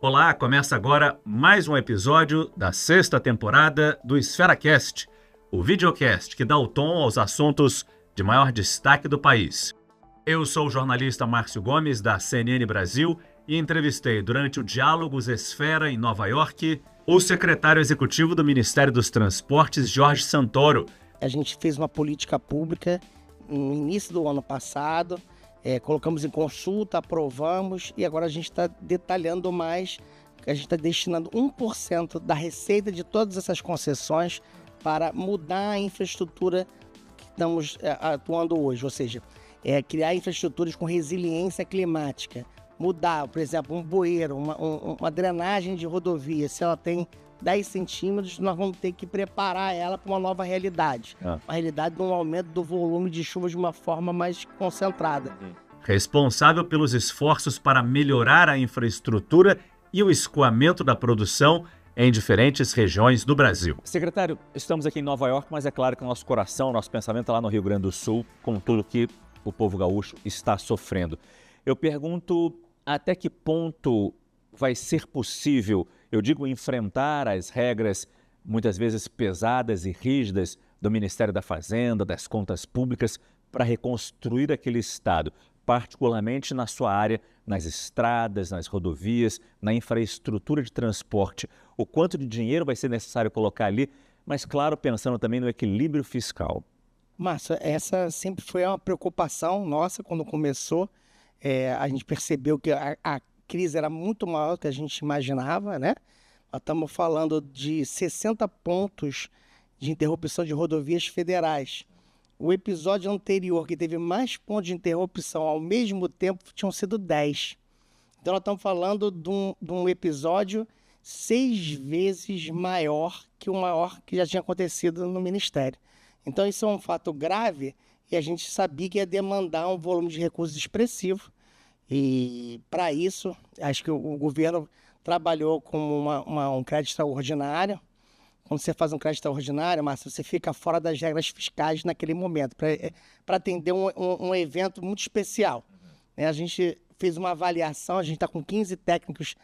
Olá, começa agora mais um episódio da sexta temporada do EsferaCast, o videocast que dá o tom aos assuntos de maior destaque do país. Eu sou o jornalista Márcio Gomes, da CNN Brasil, e entrevistei durante o Diálogos Esfera em Nova York o secretário executivo do Ministério dos Transportes, Jorge Santoro. A gente fez uma política pública no início do ano passado, colocamos em consulta, aprovamos e agora a gente está detalhando mais, a gente está destinando 1% da receita de todas essas concessões para mudar a infraestrutura que estamos atuando hoje, ou seja, criar infraestruturas com resiliência climática, mudar, por exemplo, um bueiro, uma drenagem de rodovia, se ela tem 10 centímetros, nós vamos ter que preparar ela para uma nova realidade. Uma realidade de um aumento do volume de chuva de uma forma mais concentrada. Responsável pelos esforços para melhorar a infraestrutura e o escoamento da produção em diferentes regiões do Brasil. Secretário, estamos aqui em Nova York, mas é claro que o nosso coração, nosso pensamento é lá no Rio Grande do Sul, com tudo que o povo gaúcho está sofrendo. Eu pergunto até que ponto vai ser possível, eu digo, enfrentar as regras muitas vezes pesadas e rígidas do Ministério da Fazenda, das contas públicas, para reconstruir aquele estado, particularmente na sua área, nas estradas, nas rodovias, na infraestrutura de transporte. O quanto de dinheiro vai ser necessário colocar ali, mas claro, pensando também no equilíbrio fiscal. Márcio, essa sempre foi uma preocupação nossa quando começou. A gente percebeu que a crise era muito maior do que a gente imaginava, né? Nós estamos falando de 60 pontos de interrupção de rodovias federais. O episódio anterior, que teve mais pontos de interrupção ao mesmo tempo, tinham sido 10. Então nós estamos falando de um episódio 6 vezes maior que o maior que já tinha acontecido no Ministério. Então isso é um fato grave e a gente sabia que ia demandar um volume de recursos expressivo. E para isso, acho que o governo trabalhou com um crédito extraordinário. Quando você faz um crédito extraordinário, Márcio, você fica fora das regras fiscais naquele momento, para atender um evento muito especial. A gente fez uma avaliação, a gente está com 15 técnicos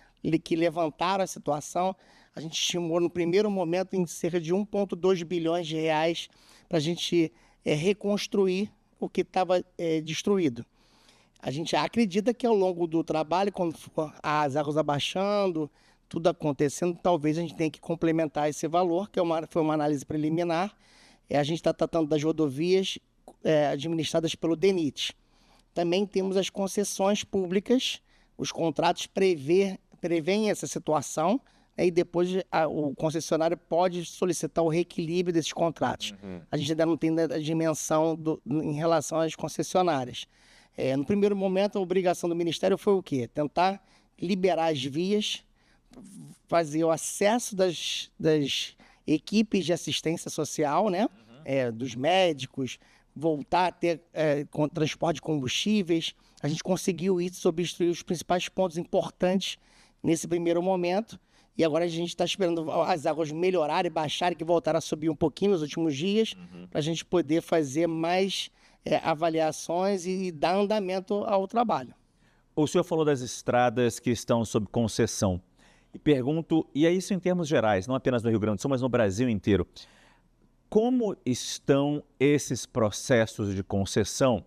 que levantaram a situação. A gente estimou no primeiro momento em cerca de 1,2 bilhões de reais para a gente reconstruir o que estava destruído. A gente acredita que ao longo do trabalho, quando for as águas abaixando, tudo acontecendo, talvez a gente tenha que complementar esse valor, que foi uma análise preliminar. A gente está tratando das rodovias administradas pelo DENIT. Também temos as concessões públicas, os contratos prevêem essa situação, e depois o concessionário pode solicitar o reequilíbrio desses contratos. A gente ainda não tem a dimensão em relação às concessionárias. No primeiro momento, a obrigação do Ministério foi o quê? Tentar liberar as vias, fazer o acesso das equipes de assistência social, né? Dos médicos, voltar a ter transporte de combustíveis. A gente conseguiu isso, obstruir os principais pontos importantes nesse primeiro momento. E agora a gente está esperando as águas melhorarem, baixarem, que voltaram a subir um pouquinho nos últimos dias, para a gente poder fazer mais avaliações e dar andamento ao trabalho. O senhor falou das estradas que estão sob concessão. E pergunto, e é isso em termos gerais, não apenas no Rio Grande do Sul, mas no Brasil inteiro. Como estão esses processos de concessão,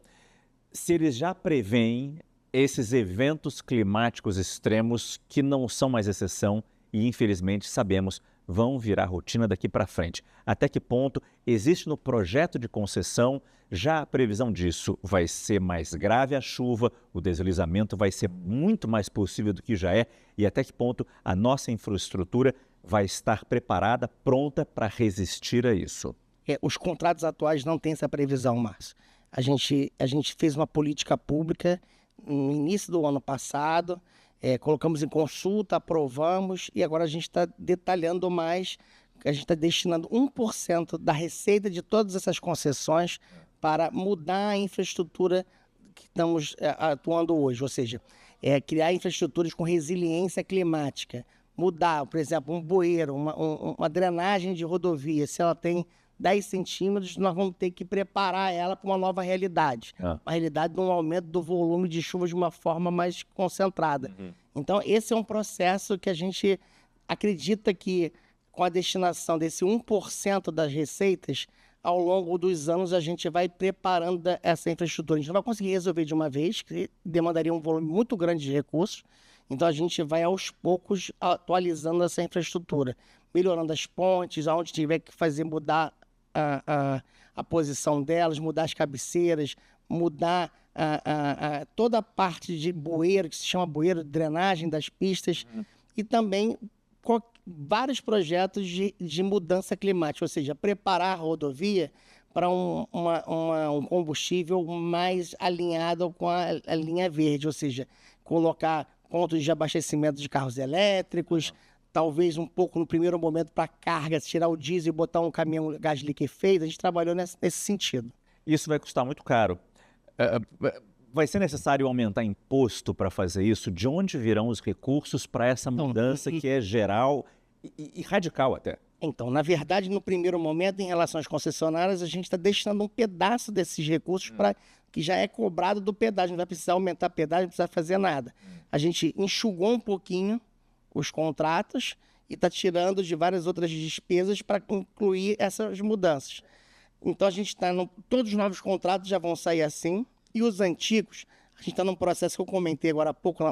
se eles já preveem esses eventos climáticos extremos que não são mais exceção e, infelizmente, sabemos, vão virar rotina daqui para frente? Até que ponto existe no projeto de concessão já a previsão disso? Vai ser mais grave a chuva, o deslizamento vai ser muito mais possível do que já é, e até que ponto a nossa infraestrutura vai estar preparada, pronta para resistir a isso? Os contratos atuais não têm essa previsão, Márcio. A gente fez uma política pública no início do ano passado, colocamos em consulta, aprovamos e agora a gente está detalhando mais, a gente está destinando 1% da receita de todas essas concessões para mudar a infraestrutura que estamos atuando hoje, ou seja, criar infraestruturas com resiliência climática, mudar, por exemplo, um bueiro, uma drenagem de rodovia, se ela tem 10 centímetros, nós vamos ter que preparar ela para uma nova realidade. Uma realidade de um aumento do volume de chuva de uma forma mais concentrada. Então, esse é um processo que a gente acredita que, com a destinação desse 1% das receitas, ao longo dos anos a gente vai preparando essa infraestrutura. A gente não vai conseguir resolver de uma vez, que demandaria um volume muito grande de recursos. Então, a gente vai, aos poucos, atualizando essa infraestrutura, melhorando as pontes, aonde tiver que fazer mudar a posição delas, mudar as cabeceiras, mudar toda a parte de bueiro, que se chama bueiro, drenagem das pistas, e também vários projetos de mudança climática, ou seja, preparar a rodovia para um combustível mais alinhado com a linha verde, ou seja, colocar pontos de abastecimento de carros elétricos, talvez um pouco no primeiro momento para carga, tirar o diesel e botar um caminhão gás liquefeito. A gente trabalhou nesse sentido. Isso vai custar muito caro. Vai ser necessário aumentar imposto para fazer isso? De onde virão os recursos para essa mudança que é geral e radical até? Então, na verdade, no primeiro momento, em relação às concessionárias, a gente está destinando um pedaço desses recursos para que já é cobrado do pedágio. Não vai precisar aumentar pedágio, não precisa fazer nada. A gente enxugou um pouquinho os contratos e está tirando de várias outras despesas para incluir essas mudanças. Então, a gente está... Todos os novos contratos já vão sair assim. E os antigos, a gente está num processo que eu comentei agora há pouco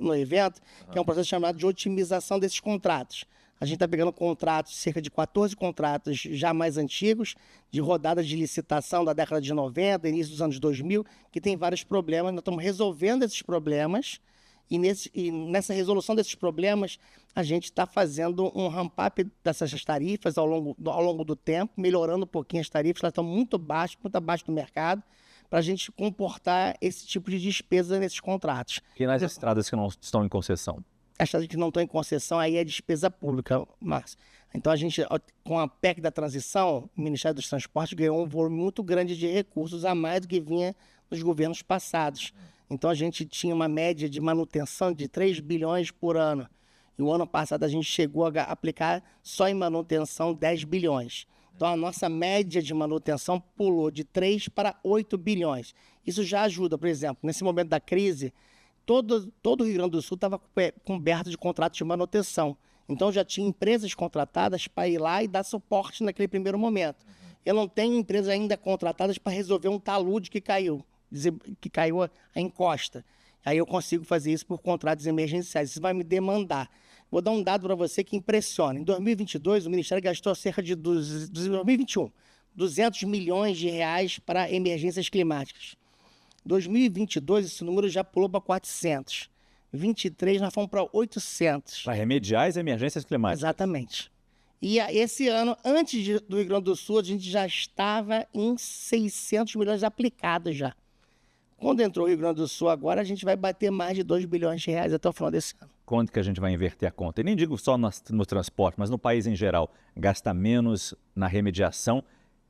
no evento, que é um processo chamado de otimização desses contratos. A gente está pegando contratos, cerca de 14 contratos já mais antigos, de rodadas de licitação da década de 90, início dos anos 2000, que tem vários problemas. Nós estamos resolvendo esses problemas e nessa resolução desses problemas, a gente está fazendo um ramp-up dessas tarifas ao longo do tempo, melhorando um pouquinho as tarifas, elas estão muito abaixo do mercado, para a gente comportar esse tipo de despesa nesses contratos. E nas estradas que não estão em concessão? As estradas que não estão em concessão, aí é despesa pública, Márcio. Então, a gente, com a PEC da transição, o Ministério dos Transportes ganhou um volume muito grande de recursos, a mais do que vinha nos governos passados. Então, a gente tinha uma média de manutenção de 3 bilhões por ano. E o ano passado a gente chegou a aplicar só em manutenção 10 bilhões. Então, a nossa média de manutenção pulou de 3 para 8 bilhões. Isso já ajuda, por exemplo, nesse momento da crise, todo o Rio Grande do Sul estava coberto de contratos de manutenção. Então, já tinha empresas contratadas para ir lá e dar suporte naquele primeiro momento. Eu não tenho empresas ainda contratadas para resolver um talude que caiu a encosta. Aí eu consigo fazer isso por contratos emergenciais. Isso vai me demandar. Vou dar um dado para você que impressiona. Em 2022, o Ministério gastou cerca de 2021, 200 milhões de reais para emergências climáticas. 2022, esse número já pulou para 400. 23, nós fomos para 800. Para remediar as emergências climáticas. Exatamente. E esse ano, antes do Rio Grande do Sul, a gente já estava em 600 milhões aplicados já. Quando entrou o Rio Grande do Sul agora, a gente vai bater mais de 2 bilhões de reais até o final desse ano. Quando que a gente vai inverter a conta? E nem digo só no transporte, mas no país em geral. Gastar menos na remediação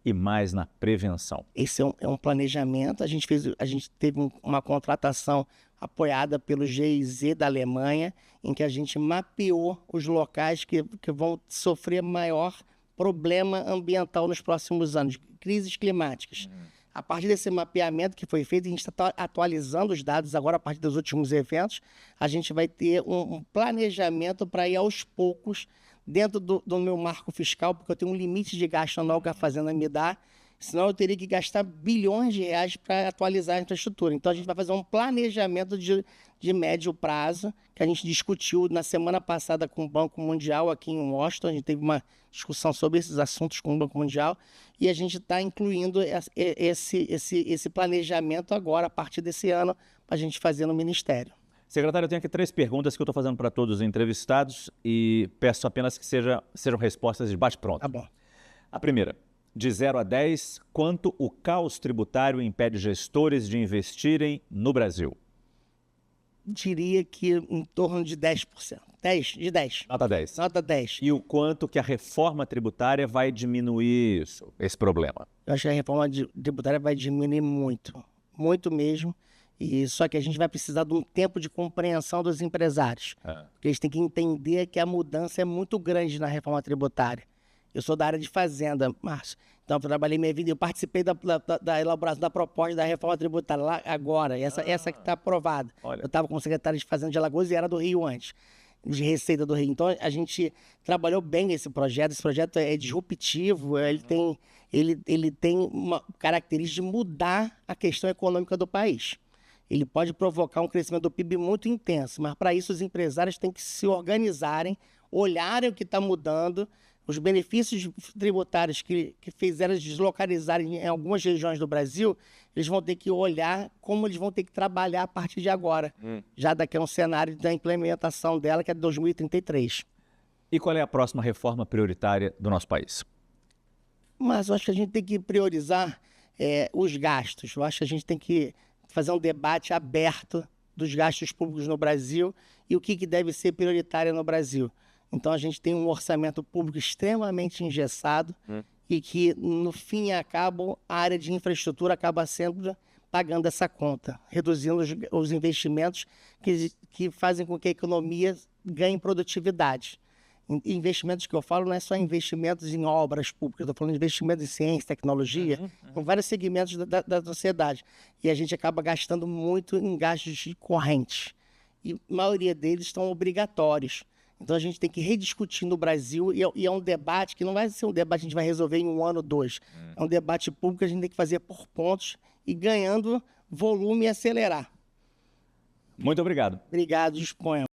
e mais na prevenção. Esse é um planejamento. A gente teve uma contratação apoiada pelo GIZ da Alemanha, em que a gente mapeou os locais que vão sofrer maior problema ambiental nos próximos anos, crises climáticas. A partir desse mapeamento que foi feito, a gente está atualizando os dados agora, a partir dos últimos eventos, a gente vai ter um planejamento para ir aos poucos dentro do meu marco fiscal, porque eu tenho um limite de gasto anual que a Fazenda me dá, senão eu teria que gastar bilhões de reais para atualizar a infraestrutura. Então, a gente vai fazer um planejamento de médio prazo, que a gente discutiu na semana passada com o Banco Mundial aqui em Washington. A gente teve uma discussão sobre esses assuntos com o Banco Mundial e a gente está incluindo esse planejamento agora, a partir desse ano, para a gente fazer no Ministério. Secretário, eu tenho aqui 3 perguntas que eu estou fazendo para todos os entrevistados e peço apenas que sejam respostas de bate-pronto. Tá bom. A primeira, de 0 a 10, quanto o caos tributário impede gestores de investirem no Brasil? Diria que em torno de 10%. 10. Nota 10. Nota 10. E o quanto que a reforma tributária vai diminuir esse problema? Eu acho que a reforma tributária vai diminuir muito. Muito mesmo. E só que a gente vai precisar de um tempo de compreensão dos empresários. Porque eles têm que entender que a mudança é muito grande na reforma tributária. Eu sou da área de fazenda, Márcio. Então, eu trabalhei minha vida, eu participei da elaboração da proposta da reforma tributária lá agora, essa que está aprovada. Olha. Eu estava com o secretário de Fazenda de Alagoas e era do Rio antes, de Receita do Rio. Então, a gente trabalhou bem esse projeto é disruptivo, ele tem uma característica de mudar a questão econômica do país. Ele pode provocar um crescimento do PIB muito intenso, mas para isso os empresários têm que se organizarem, olharem o que está mudando, os benefícios tributários que fizeram eles deslocalizarem em algumas regiões do Brasil, eles vão ter que olhar como eles vão ter que trabalhar a partir de agora. Já daqui a um cenário da implementação dela, que é de 2033. E qual é a próxima reforma prioritária do nosso país? Mas eu acho que a gente tem que priorizar os gastos. Eu acho que a gente tem que fazer um debate aberto dos gastos públicos no Brasil e o que deve ser prioritário no Brasil. Então, a gente tem um orçamento público extremamente engessado e que, no fim e a cabo, a área de infraestrutura acaba sempre pagando essa conta, reduzindo os investimentos que fazem com que a economia ganhe produtividade. Investimentos que eu falo não é só investimentos em obras públicas, estou falando de investimentos em ciência, tecnologia, com vários segmentos da sociedade. E a gente acaba gastando muito em gastos correntes. E a maioria deles estão obrigatórios. Então a gente tem que rediscutir no Brasil, e é um debate que não vai ser um debate que a gente vai resolver em 1 ano ou 2. É um debate público que a gente tem que fazer por pontos e ganhando volume e acelerar. Muito obrigado. Obrigado, disponha.